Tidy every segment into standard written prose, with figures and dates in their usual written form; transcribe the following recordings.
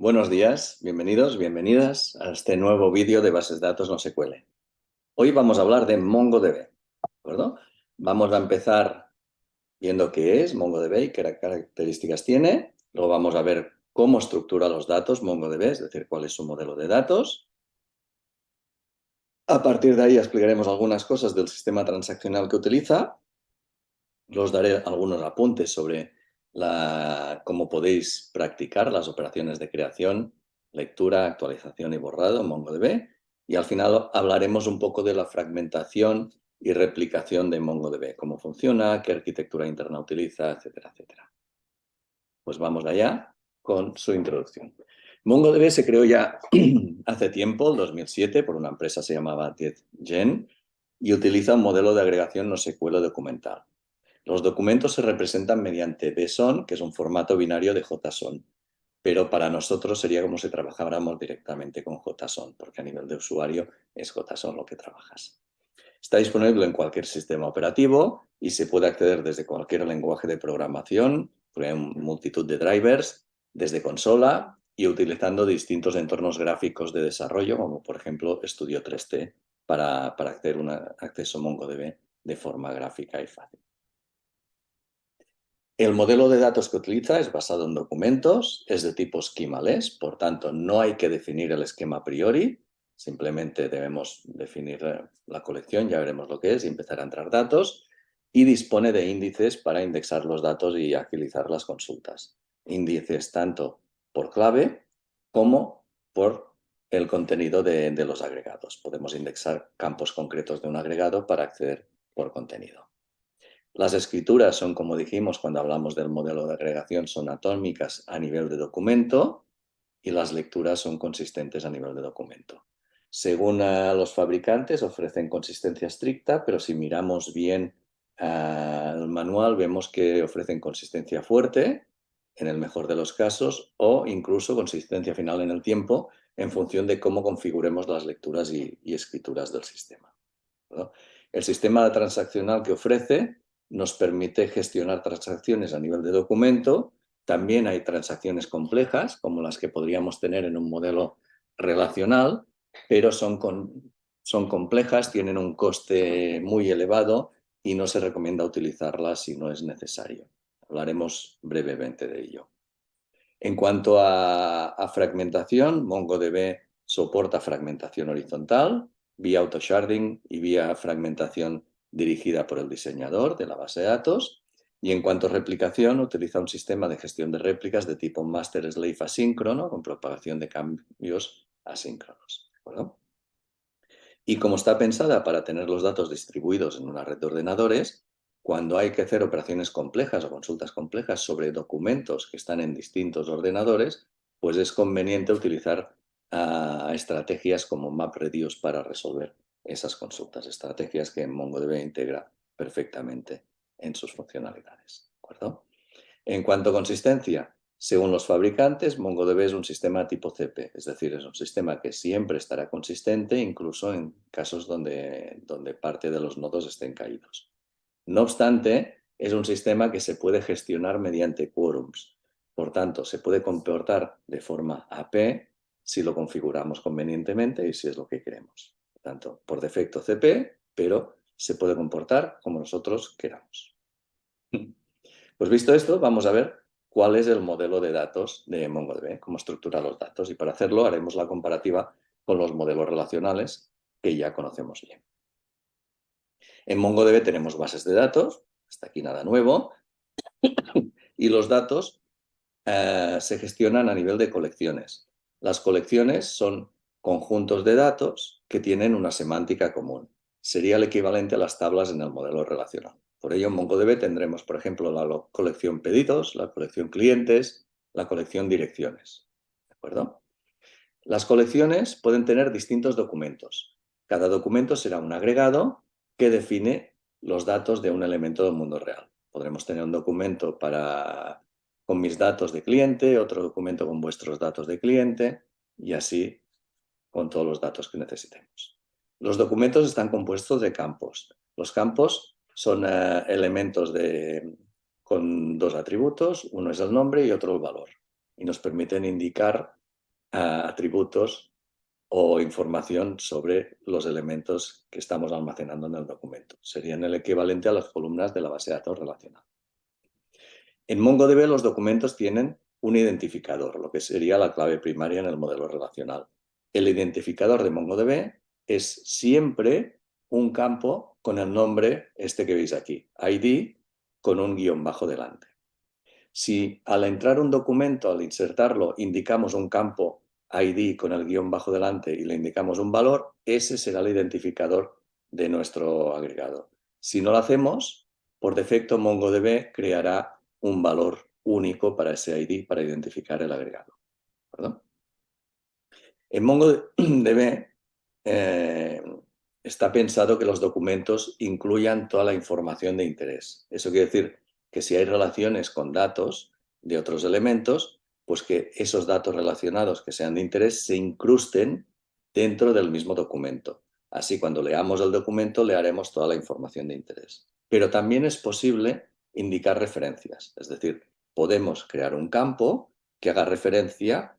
Buenos días, bienvenidos, bienvenidas a este nuevo vídeo de bases de datos NoSQL. Hoy vamos a hablar de MongoDB, ¿de acuerdo? Vamos a empezar viendo qué es MongoDB y qué características tiene. Luego vamos a ver cómo estructura los datos MongoDB, es decir, cuál es su modelo de datos. A partir de ahí explicaremos algunas cosas del sistema transaccional que utiliza. Os daré algunos apuntes sobre cómo podéis practicar las operaciones de creación, lectura, actualización y borrado en MongoDB. Y al final hablaremos un poco de la fragmentación y replicación de MongoDB, cómo funciona, qué arquitectura interna utiliza, etcétera, etcétera. Pues vamos allá con su introducción. MongoDB se creó ya hace tiempo, el 2007, por una empresa que se llamaba 10gen y utiliza un modelo de agregación NoSQL documental. Los documentos se representan mediante BSON, que es un formato binario de JSON, pero para nosotros sería como si trabajáramos directamente con JSON, porque a nivel de usuario es JSON lo que trabajas. Está disponible en cualquier sistema operativo y se puede acceder desde cualquier lenguaje de programación, con multitud de drivers, desde consola y utilizando distintos entornos gráficos de desarrollo, como por ejemplo Studio 3D, para hacer un acceso a MongoDB de forma gráfica y fácil. El modelo de datos que utiliza es basado en documentos, es de tipo schema-less, por tanto no hay que definir el esquema a priori, simplemente debemos definir la colección, ya veremos lo que es, y empezar a entrar datos, y dispone de índices para indexar los datos y agilizar las consultas. Índices tanto por clave como por el contenido de los agregados. Podemos indexar campos concretos de un agregado para acceder por contenido. Las escrituras son, como dijimos cuando hablamos del modelo de agregación, son atómicas a nivel de documento y las lecturas son consistentes a nivel de documento. Según los fabricantes ofrecen consistencia estricta, pero si miramos bien el manual vemos que ofrecen consistencia fuerte, en el mejor de los casos, o incluso consistencia final en el tiempo, en función de cómo configuremos las lecturas y escrituras del sistema, ¿no? El sistema transaccional que ofrece nos permite gestionar transacciones a nivel de documento. También hay transacciones complejas, como las que podríamos tener en un modelo relacional, pero son complejas, tienen un coste muy elevado y no se recomienda utilizarlas si no es necesario. Hablaremos brevemente de ello. En cuanto a fragmentación, MongoDB soporta fragmentación horizontal, vía autosharding y vía fragmentación dirigida por el diseñador de la base de datos. Y en cuanto a replicación, utiliza un sistema de gestión de réplicas de tipo master-slave asíncrono con propagación de cambios asíncronos, ¿de acuerdo? Y como está pensada para tener los datos distribuidos en una red de ordenadores, cuando hay que hacer operaciones complejas o consultas complejas sobre documentos que están en distintos ordenadores, pues es conveniente utilizar estrategias como MapReduce para resolver esas consultas, estrategias que MongoDB integra perfectamente en sus funcionalidades, ¿de acuerdo? En cuanto a consistencia, según los fabricantes, MongoDB es un sistema tipo CP, es decir, es un sistema que siempre estará consistente, incluso en casos donde parte de los nodos estén caídos. No obstante, es un sistema que se puede gestionar mediante quórums. Por tanto, se puede comportar de forma AP si lo configuramos convenientemente y si es lo que queremos. Por tanto, por defecto CP, pero se puede comportar como nosotros queramos. Pues visto esto, vamos a ver cuál es el modelo de datos de MongoDB, cómo estructura los datos. Y para hacerlo haremos la comparativa con los modelos relacionales que ya conocemos bien. En MongoDB tenemos bases de datos, hasta aquí nada nuevo, y los datos se gestionan a nivel de colecciones. Las colecciones son conjuntos de datos que tienen una semántica común. Sería el equivalente a las tablas en el modelo relacional. Por ello, en MongoDB tendremos, por ejemplo, la colección pedidos, la colección clientes, la colección direcciones. ¿De acuerdo? Las colecciones pueden tener distintos documentos. Cada documento será un agregado que define los datos de un elemento del mundo real. Podremos tener un documento con mis datos de cliente, otro documento con vuestros datos de cliente y así con todos los datos que necesitemos. Los documentos están compuestos de campos. Los campos son elementos con dos atributos, uno es el nombre y otro el valor, y nos permiten indicar atributos o información sobre los elementos que estamos almacenando en el documento. Serían el equivalente a las columnas de la base de datos relacional. En MongoDB los documentos tienen un identificador, lo que sería la clave primaria en el modelo relacional. El identificador de MongoDB es siempre un campo con el nombre este que veis aquí, ID, con un guión bajo delante. Si al entrar un documento, al insertarlo, indicamos un campo ID con el guión bajo delante y le indicamos un valor, ese será el identificador de nuestro agregado. Si no lo hacemos, por defecto MongoDB creará un valor único para ese ID para identificar el agregado. ¿Perdón? En MongoDB está pensado que los documentos incluyan toda la información de interés. Eso quiere decir que si hay relaciones con datos de otros elementos, pues que esos datos relacionados que sean de interés se incrusten dentro del mismo documento. Así, cuando leamos el documento, le haremos toda la información de interés. Pero también es posible indicar referencias. Es decir, podemos crear un campo que haga referencia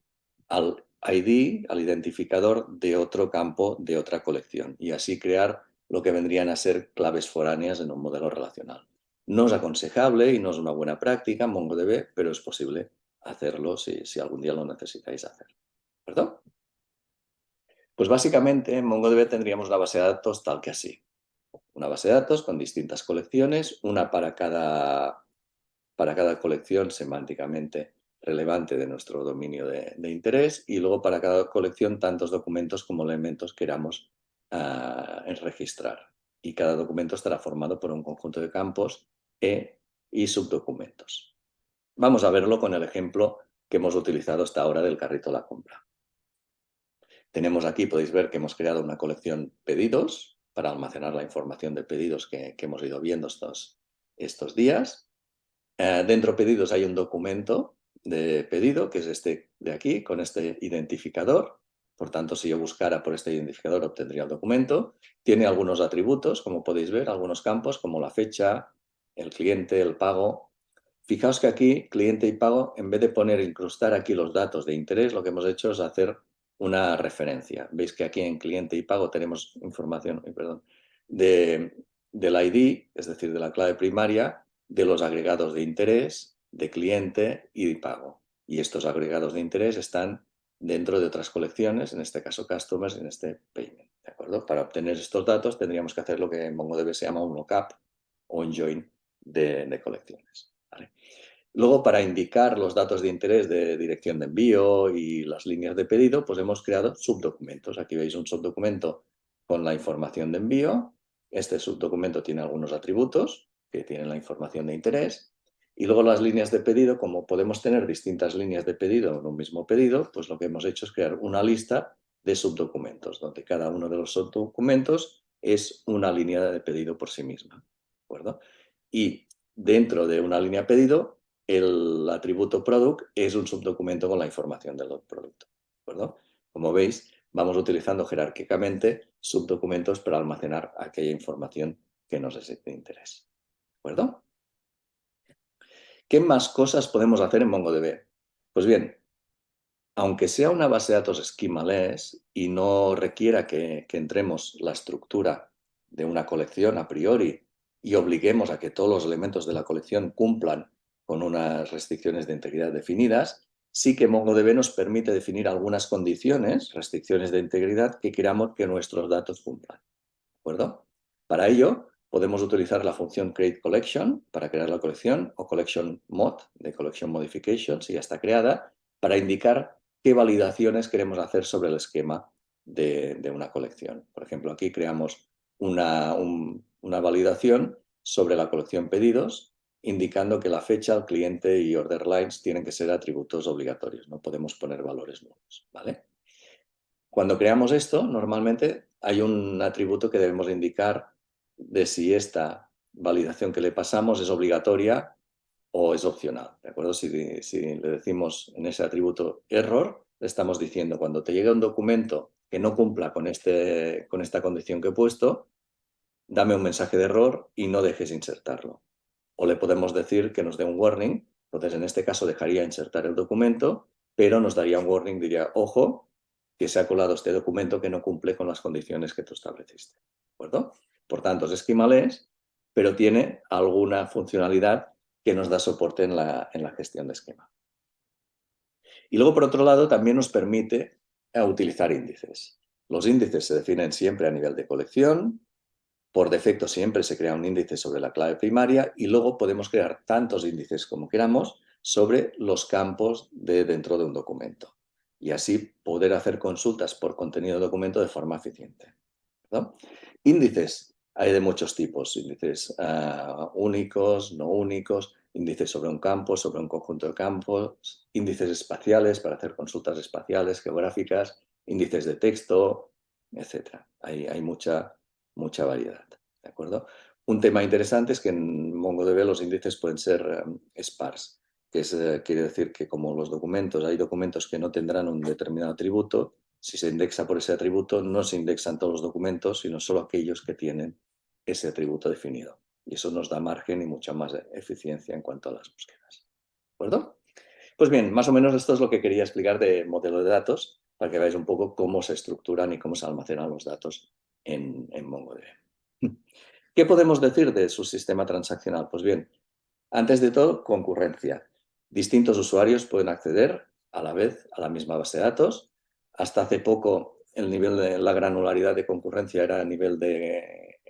al ID, al identificador de otro campo de otra colección y así crear lo que vendrían a ser claves foráneas en un modelo relacional. No es aconsejable y no es una buena práctica en MongoDB, pero es posible hacerlo si algún día lo necesitáis hacer. ¿Perdón? Pues básicamente en MongoDB tendríamos una base de datos tal que así. Una base de datos con distintas colecciones, una para cada colección semánticamente relevante de nuestro dominio de interés y luego para cada colección tantos documentos como elementos queramos registrar. Y cada documento estará formado por un conjunto de campos y subdocumentos. Vamos a verlo con el ejemplo que hemos utilizado hasta ahora del carrito de la compra. Tenemos aquí, podéis ver que hemos creado una colección pedidos para almacenar la información de pedidos que hemos ido viendo estos días. Dentro de pedidos hay un documento de pedido, que es este de aquí, con este identificador. Por tanto, si yo buscara por este identificador, obtendría el documento. Tiene algunos atributos, como podéis ver, algunos campos, como la fecha, el cliente, el pago. Fijaos que aquí, cliente y pago, en vez de incrustar aquí los datos de interés, lo que hemos hecho es hacer una referencia. Veis que aquí en cliente y pago tenemos información, del ID, es decir, de la clave primaria, de los agregados de interés, de cliente y de pago. Y estos agregados de interés están dentro de otras colecciones, en este caso customers, en este payment. ¿De acuerdo? Para obtener estos datos tendríamos que hacer lo que en MongoDB se llama un lookup o un join de colecciones. ¿Vale? Luego, para indicar los datos de interés de dirección de envío y las líneas de pedido, pues hemos creado subdocumentos. Aquí veis un subdocumento con la información de envío. Este subdocumento tiene algunos atributos que tienen la información de interés. Y luego las líneas de pedido, como podemos tener distintas líneas de pedido en un mismo pedido, pues lo que hemos hecho es crear una lista de subdocumentos, donde cada uno de los subdocumentos es una línea de pedido por sí misma. ¿De acuerdo? Y dentro de una línea de pedido, el atributo product es un subdocumento con la información del producto. ¿De acuerdo? Como veis, vamos utilizando jerárquicamente subdocumentos para almacenar aquella información que nos es de interés. ¿De acuerdo? ¿Qué más cosas podemos hacer en MongoDB? Pues bien, aunque sea una base de datos schemaless y no requiera que entremos la estructura de una colección a priori y obliguemos a que todos los elementos de la colección cumplan con unas restricciones de integridad definidas, sí que MongoDB nos permite definir algunas condiciones, restricciones de integridad que queramos que nuestros datos cumplan. ¿De acuerdo? Para ello, podemos utilizar la función createCollection para crear la colección o collectionMod de collection modification, si ya está creada, para indicar qué validaciones queremos hacer sobre el esquema de una colección. Por ejemplo, aquí creamos una validación sobre la colección pedidos, indicando que la fecha, el cliente y order lines tienen que ser atributos obligatorios. No podemos poner valores nuevos, ¿vale? Cuando creamos esto, normalmente hay un atributo que debemos indicar de si esta validación que le pasamos es obligatoria o es opcional. ¿De acuerdo? Si le decimos en ese atributo error, le estamos diciendo cuando te llegue un documento que no cumpla con esta condición que he puesto, dame un mensaje de error y no dejes insertarlo. O le podemos decir que nos dé un warning. Entonces, en este caso, dejaría insertar el documento pero nos daría un warning, diría, ojo, que se ha colado este documento que no cumple con las condiciones que tú estableciste. ¿De acuerdo? Por tanto, es esquimalés, pero tiene alguna funcionalidad que nos da soporte en la gestión de esquema. Y luego, por otro lado, también nos permite utilizar índices. Los índices se definen siempre a nivel de colección. Por defecto siempre se crea un índice sobre la clave primaria y luego podemos crear tantos índices como queramos sobre los campos dentro de un documento. Y así poder hacer consultas por contenido de documento de forma eficiente, ¿no? Índices hay de muchos tipos, índices únicos, no únicos, índices sobre un campo, sobre un conjunto de campos, índices espaciales para hacer consultas espaciales, geográficas, índices de texto, etc. Hay mucha variedad, ¿de acuerdo? Un tema interesante es que en MongoDB los índices pueden ser sparse, que quiere decir que como los documentos, hay documentos que no tendrán un determinado atributo. Si se indexa por ese atributo, no se indexan todos los documentos, sino solo aquellos que tienen ese atributo definido. Y eso nos da margen y mucha más eficiencia en cuanto a las búsquedas. ¿De acuerdo? Pues bien, más o menos esto es lo que quería explicar de modelo de datos, para que veáis un poco cómo se estructuran y cómo se almacenan los datos en MongoDB. ¿Qué podemos decir de su sistema transaccional? Pues bien, antes de todo, concurrencia. Distintos usuarios pueden acceder a la vez a la misma base de datos. Hasta hace poco el nivel de la granularidad de concurrencia era a nivel de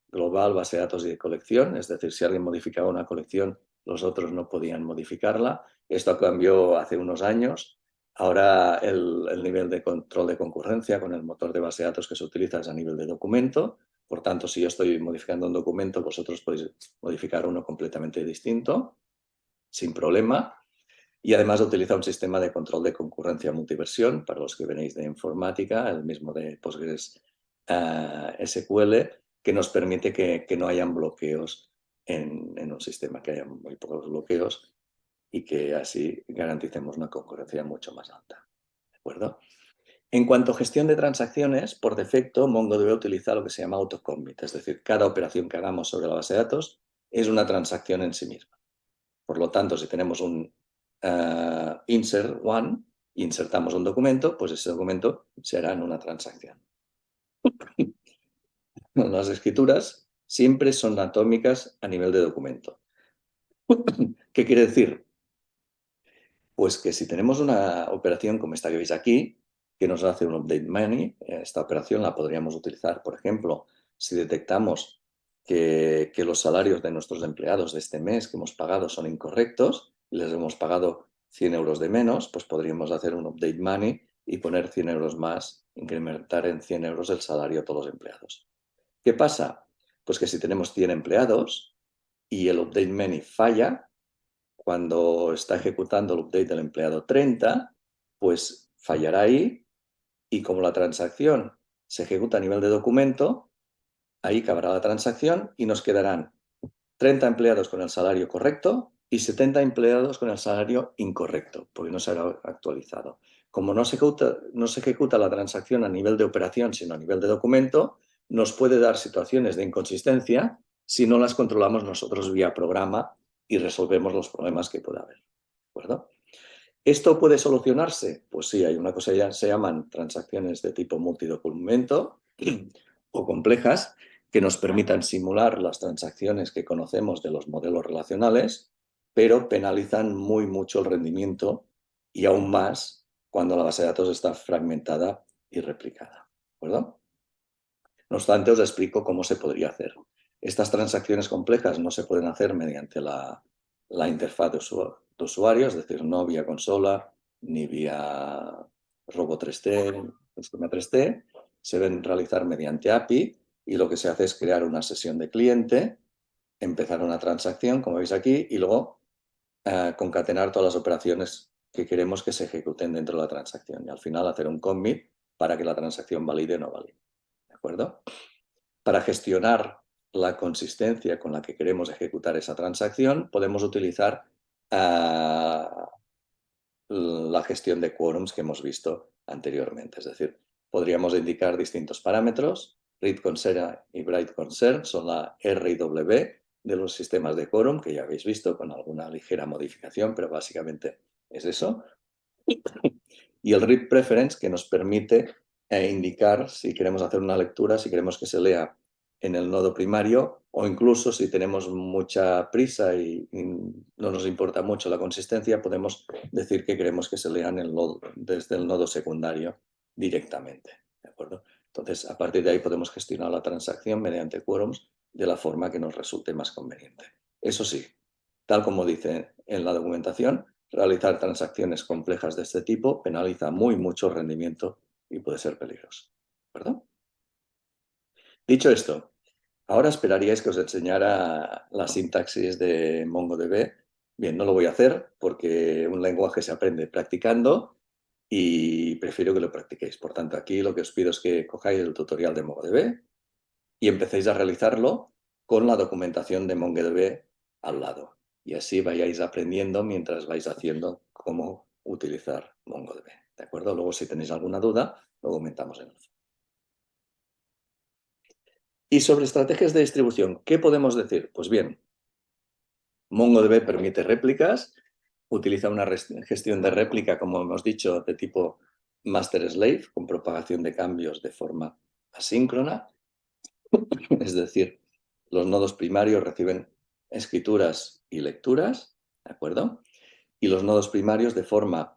global, base de datos y de colección. Es decir, si alguien modificaba una colección, los otros no podían modificarla. Esto cambió hace unos años. Ahora el nivel de control de concurrencia con el motor de base de datos que se utiliza es a nivel de documento. Por tanto, si yo estoy modificando un documento, vosotros podéis modificar uno completamente distinto, sin problema. Y además utiliza un sistema de control de concurrencia multiversión, para los que venéis de informática, el mismo de Postgres SQL, que nos permite que no hayan bloqueos en un sistema, que haya muy pocos bloqueos y que así garanticemos una concurrencia mucho más alta. ¿De acuerdo? En cuanto a gestión de transacciones, por defecto, MongoDB utiliza lo que se llama autocommit, es decir, cada operación que hagamos sobre la base de datos es una transacción en sí misma. Por lo tanto, si tenemos un insert one, insertamos un documento, pues ese documento será en una transacción. Las escrituras siempre son atómicas a nivel de documento. ¿Qué quiere decir? Pues que si tenemos una operación como esta que veis aquí, que nos hace un update money, esta operación la podríamos utilizar, por ejemplo, si detectamos que los salarios de nuestros empleados de este mes que hemos pagado son incorrectos, les hemos pagado 100 euros de menos, pues podríamos hacer un update money y poner 100 euros más, incrementar en 100 euros el salario a todos los empleados. ¿Qué pasa? Pues que si tenemos 100 empleados y el update money falla, cuando está ejecutando el update del empleado 30, pues fallará ahí y como la transacción se ejecuta a nivel de documento, ahí acabará la transacción y nos quedarán 30 empleados con el salario correcto y 70 empleados con el salario incorrecto, porque no se ha actualizado. Como no se ejecuta la transacción a nivel de operación, sino a nivel de documento, nos puede dar situaciones de inconsistencia si no las controlamos nosotros vía programa y resolvemos los problemas que pueda haber. ¿De acuerdo? ¿Esto puede solucionarse? Pues sí, hay una cosa que se llaman transacciones de tipo multidocumento o complejas que nos permitan simular las transacciones que conocemos de los modelos relacionales, pero penalizan muy mucho el rendimiento y aún más cuando la base de datos está fragmentada y replicada. ¿De acuerdo? No obstante, os explico cómo se podría hacer. Estas transacciones complejas no se pueden hacer mediante la interfaz de usuario, es decir, no vía consola ni vía robot 3D, sistema 3D. Se deben realizar mediante API y lo que se hace es crear una sesión de cliente, empezar una transacción, como veis aquí, y luego concatenar todas las operaciones que queremos que se ejecuten dentro de la transacción. Y al final hacer un commit para que la transacción valide o no valide. ¿De acuerdo? Para gestionar la consistencia con la que queremos ejecutar esa transacción, podemos utilizar la gestión de quórums que hemos visto anteriormente. Es decir, podríamos indicar distintos parámetros. Read concern y write concern son la R y W de los sistemas de quórum, que ya habéis visto con alguna ligera modificación, pero básicamente es eso. Y el read preference, que nos permite indicar si queremos hacer una lectura, si queremos que se lea en el nodo primario, o incluso si tenemos mucha prisa y no nos importa mucho la consistencia, podemos decir que queremos que se lea desde el nodo secundario directamente. ¿De acuerdo? Entonces, a partir de ahí podemos gestionar la transacción mediante quórums de la forma que nos resulte más conveniente. Eso sí, tal como dice en la documentación, realizar transacciones complejas de este tipo penaliza mucho rendimiento y puede ser peligroso. ¿De acuerdo? Dicho esto, ahora esperaríais que os enseñara la sintaxis de MongoDB. Bien, no lo voy a hacer porque un lenguaje se aprende practicando y prefiero que lo practiquéis. Por tanto, aquí lo que os pido es que cojáis el tutorial de MongoDB y empecéis a realizarlo con la documentación de MongoDB al lado. Y así vayáis aprendiendo mientras vais haciendo cómo utilizar MongoDB. ¿De acuerdo? Luego, si tenéis alguna duda, lo comentamos en el foro. Y sobre estrategias de distribución, ¿qué podemos decir? Pues bien, MongoDB permite réplicas, utiliza una gestión de réplica, como hemos dicho, de tipo master-slave, con propagación de cambios de forma asíncrona. Es decir, los nodos primarios reciben escrituras y lecturas, ¿de acuerdo? Y los nodos primarios de forma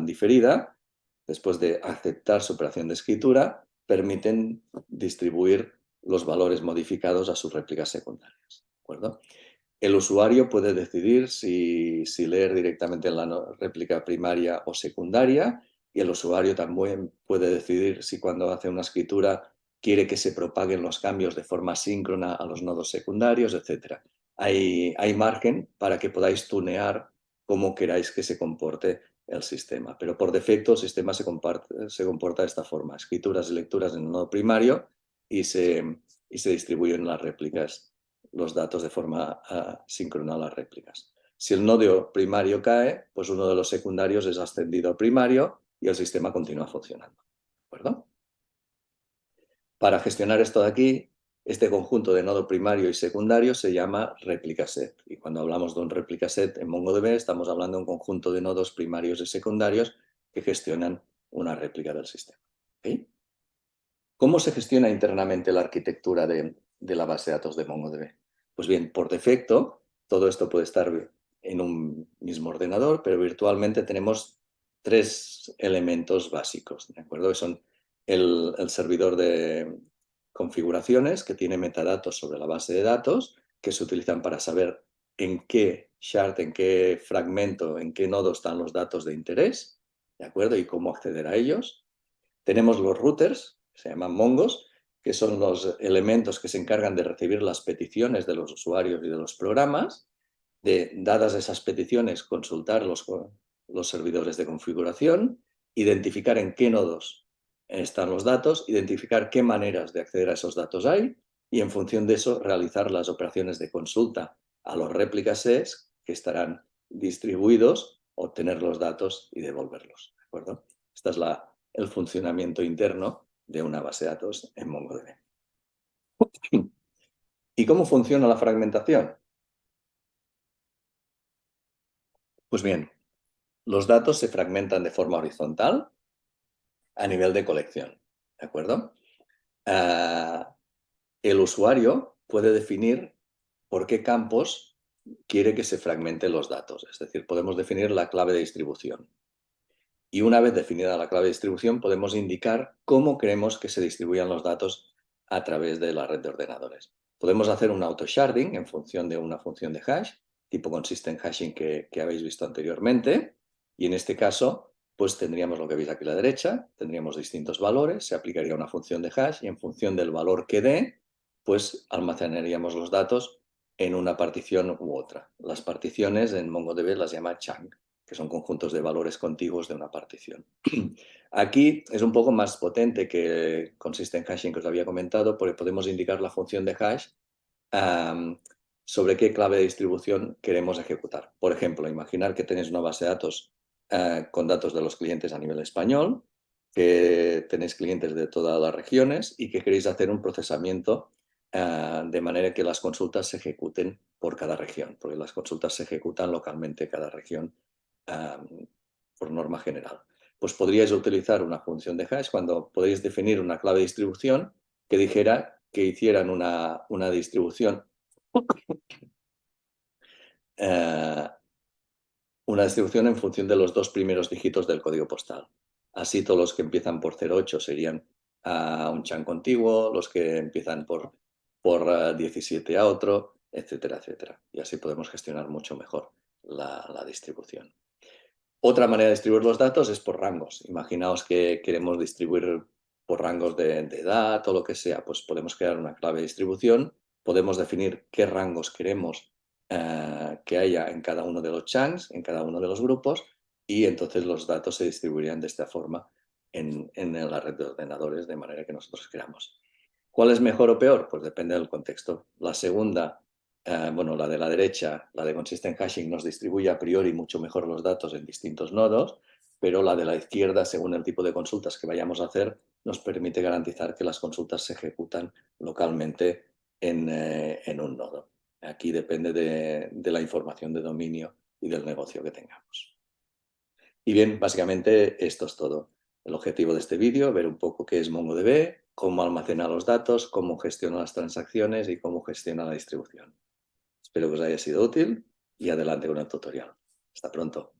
diferida, después de aceptar su operación de escritura, permiten distribuir los valores modificados a sus réplicas secundarias, ¿de acuerdo? El usuario puede decidir si leer directamente en la réplica primaria o secundaria, y el usuario también puede decidir si cuando hace una escritura quiere que se propaguen los cambios de forma síncrona a los nodos secundarios, etc. Hay margen para que podáis tunear cómo queráis que se comporte el sistema, pero por defecto el sistema se comporta de esta forma: escrituras y lecturas en el nodo primario y se distribuyen las réplicas, los datos de forma síncrona a las réplicas. Si el nodo primario cae, pues uno de los secundarios es ascendido al primario y el sistema continúa funcionando. ¿De acuerdo? Para gestionar esto de aquí, este conjunto de nodo primario y secundario se llama réplica set. Y cuando hablamos de un réplica set en MongoDB, estamos hablando de un conjunto de nodos primarios y secundarios que gestionan una réplica del sistema. ¿Okay? ¿Cómo se gestiona internamente la arquitectura de la base de datos de MongoDB? Pues bien, por defecto, todo esto puede estar en un mismo ordenador, pero virtualmente tenemos tres elementos básicos, ¿de acuerdo? Que son el servidor de configuraciones, que tiene metadatos sobre la base de datos, que se utilizan para saber en qué shard, en qué fragmento, en qué nodo están los datos de interés, ¿de acuerdo? Y cómo acceder a ellos. Tenemos los routers, que se llaman mongos, que son los elementos que se encargan de recibir las peticiones de los usuarios y de los programas, de, dadas esas peticiones, consultar los servidores de configuración, identificar en qué nodos están los datos, identificar qué maneras de acceder a esos datos hay y, en función de eso, realizar las operaciones de consulta a los réplicas sets que estarán distribuidos, obtener los datos y devolverlos. ¿De acuerdo? Esta es el funcionamiento interno de una base de datos en MongoDB. ¿Y cómo funciona la fragmentación? Pues bien, los datos se fragmentan de forma horizontal a nivel de colección, ¿de acuerdo? El usuario puede definir por qué campos quiere que se fragmenten los datos, es decir, podemos definir la clave de distribución. Y una vez definida la clave de distribución, podemos indicar cómo queremos que se distribuyan los datos a través de la red de ordenadores. Podemos hacer un auto-sharding en función de una función de hash, tipo consistent hashing que habéis visto anteriormente. Y en este caso, pues tendríamos lo que veis aquí a la derecha, tendríamos distintos valores, se aplicaría una función de hash y en función del valor que dé, pues almacenaríamos los datos en una partición u otra. Las particiones en MongoDB las llama chunk, que son conjuntos de valores contiguos de una partición. Aquí es un poco más potente que consiste en hashing que os había comentado, porque podemos indicar la función de hash sobre qué clave de distribución queremos ejecutar. Por ejemplo, imaginar que tenéis una base de datos con datos de los clientes a nivel español, que tenéis clientes de todas las regiones y que queréis hacer un procesamiento de manera que las consultas se ejecuten por cada región, porque las consultas se ejecutan localmente en cada región por norma general. Pues podríais utilizar una función de hash cuando podéis definir una clave de distribución que dijera que hicieran una distribución en función de los 2 primeros dígitos del código postal. Así todos los que empiezan por 08 serían un chunk contiguo, los que empiezan por 17 a otro, etcétera, etcétera. Y así podemos gestionar mucho mejor la distribución. Otra manera de distribuir los datos es por rangos. Imaginaos que queremos distribuir por rangos de edad o lo que sea, pues podemos crear una clave de distribución, podemos definir qué rangos queremos que haya en cada uno de los chunks, en cada uno de los grupos, y entonces los datos se distribuirían de esta forma en la red de ordenadores de manera que nosotros queramos. ¿Cuál es mejor o peor? Pues depende del contexto. La segunda, bueno, la de la derecha, la de consistent hashing, nos distribuye a priori mucho mejor los datos en distintos nodos, pero la de la izquierda, según el tipo de consultas que vayamos a hacer, nos permite garantizar que las consultas se ejecutan localmente en un nodo. Aquí depende de la información de dominio y del negocio que tengamos. Y bien, básicamente esto es todo. El objetivo de este vídeo, ver un poco qué es MongoDB, cómo almacena los datos, cómo gestiona las transacciones y cómo gestiona la distribución. Espero que os haya sido útil y adelante con el tutorial. Hasta pronto.